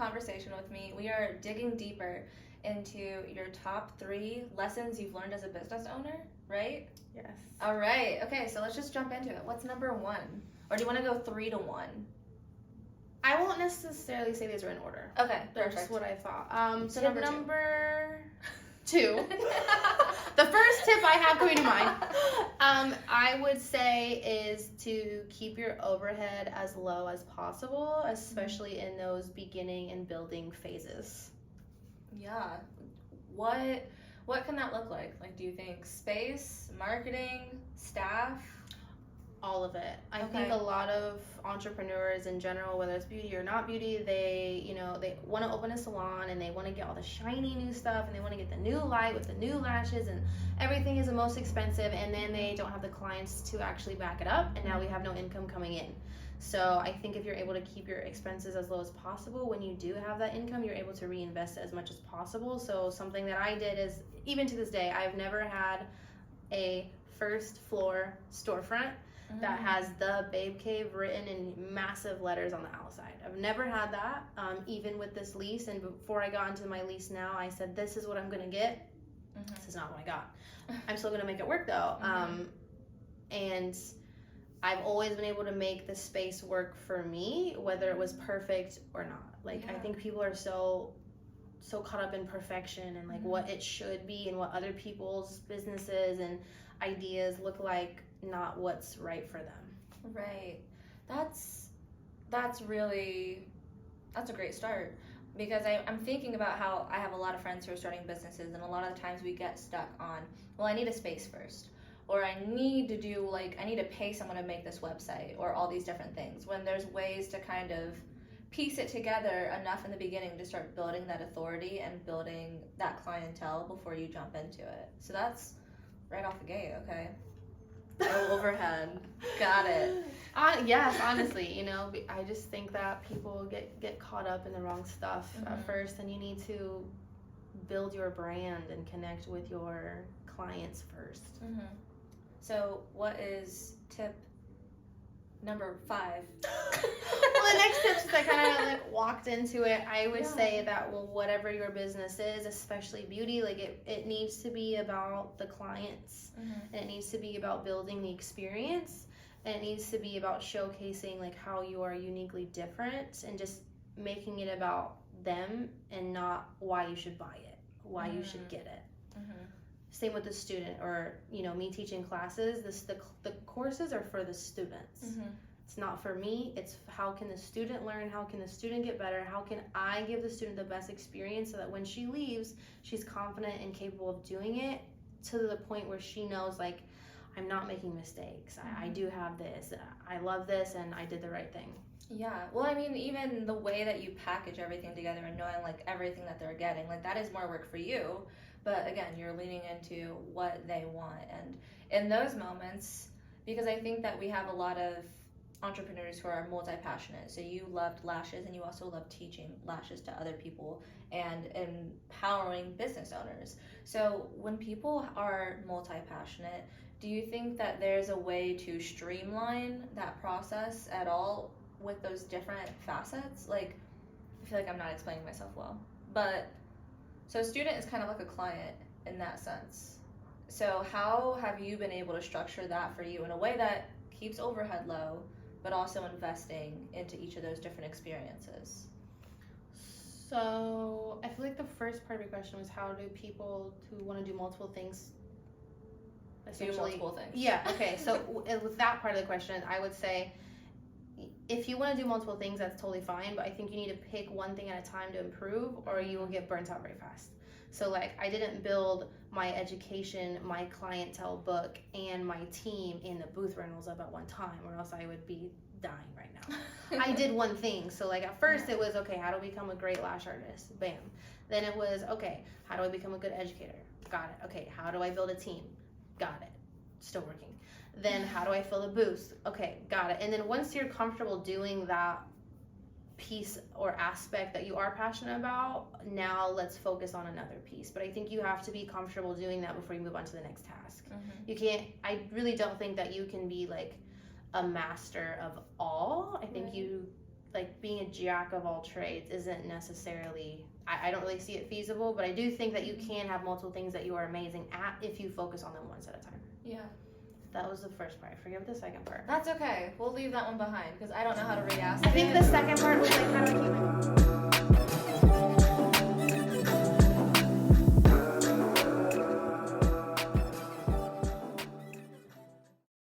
conversation with me. We are digging deeper into your top 3 lessons you've learned as a business owner, right? Yes. All right. Okay, so let's just jump into it. What's number 1? Or do you want to go 3 to 1? I won't necessarily say these are in order. Okay, They're perfect. just what I thought. So Tip number 2. The first tip I have coming to mind, I would say, is to keep your overhead as low as possible, especially in those beginning and building phases. Yeah. What can that look like? Like, do you think space, marketing, staff? All of it. I Okay. think a lot of entrepreneurs in general, whether it's beauty or not beauty, they want to open a salon and they want to get all the shiny new stuff and they want to get the new light with the new lashes and everything is the most expensive, and then they don't have the clients to actually back it up, and now we have no income coming in. So I think if you're able to keep your expenses as low as possible, when you do have that income, you're able to reinvest as much as possible. So something that I did is, even to this day, I've never had a first floor storefront that has the Babe Cave written in massive letters on the outside. I've never had that, even with this lease. And before I got into my lease now, I said, this is what I'm going to get. This is not what I got. I'm still going to make it work, though. And I've always been able to make the space work for me, whether it was perfect or not. Like, I think people are so caught up in perfection and, like, what it should be and what other people's businesses and ideas look like, not what's right for them. Right. That's a great start, because I'm thinking about how I have a lot of friends who are starting businesses, and a lot of the times we get stuck on, well, I need a space first, or I need to pay someone to make this website, or all these different things, when there's ways to kind of piece it together enough in the beginning to start building that authority and building that clientele before you jump into it. So that's right off the gate. Okay. No overhead. Got it. Yes, honestly, I just think that people get caught up in the wrong stuff at first, and you need to build your brand and connect with your clients first. So what is tip number 5? Well, the next tip, since I kind of walked into it, I would say that, well, whatever your business is, especially beauty, like it needs to be about the clients, and it needs to be about building the experience, and it needs to be about showcasing like how you are uniquely different, and just making it about them and not why you should buy it, why you should get it. Same with the student, or me teaching classes. The courses are for the students. It's not for me. It's how can the student learn? How can the student get better? How can I give the student the best experience so that when she leaves, she's confident and capable of doing it to the point where she knows, like, I'm not making mistakes. I do have this. I love this, and I did the right thing. Yeah. Well, I mean, even the way that you package everything together and knowing like everything that they're getting, like that is more work for you. But again, you're leaning into what they want. And in those moments, because I think that we have a lot of entrepreneurs who are multi-passionate. So you loved lashes, and you also love teaching lashes to other people and empowering business owners. So when people are multi-passionate, do you think that there's a way to streamline that process at all with those different facets? Like, I feel like I'm not explaining myself well, but so a student is kind of like a client in that sense. So how have you been able to structure that for you in a way that keeps overhead low, but also investing into each of those different experiences? So I feel like the first part of your question was, how do people who want to do multiple things Do multiple things. Yeah, okay. So with that part of the question, I would say, if you want to do multiple things, that's totally fine, but I think you need to pick one thing at a time to improve, or you will get burnt out very fast. So like, I didn't build my education, my clientele book, and my team in the booth rentals up at one time, or else I would be dying right now. I did one thing. So like, at first it was, okay, how do I become a great lash artist? Bam. Then it was, okay, how do I become a good educator? Got it. Okay, how do I build a team? Got it. Still working. Then how do I fill the booths? Okay, got it. And then once you're comfortable doing that piece or aspect that you are passionate about, now let's focus on another piece. But I think you have to be comfortable doing that before you move on to the next task. You can't, I really don't think that you can be like a master of all. I think you, like being a jack of all trades isn't necessarily, I don't really see it feasible, but I do think that you can have multiple things that you are amazing at if you focus on them once at a time. Yeah. That was the first part. I forget what the second part. That's okay. We'll leave that one behind because I don't know how to re-ask I think it. the second part was like, how do I keep it?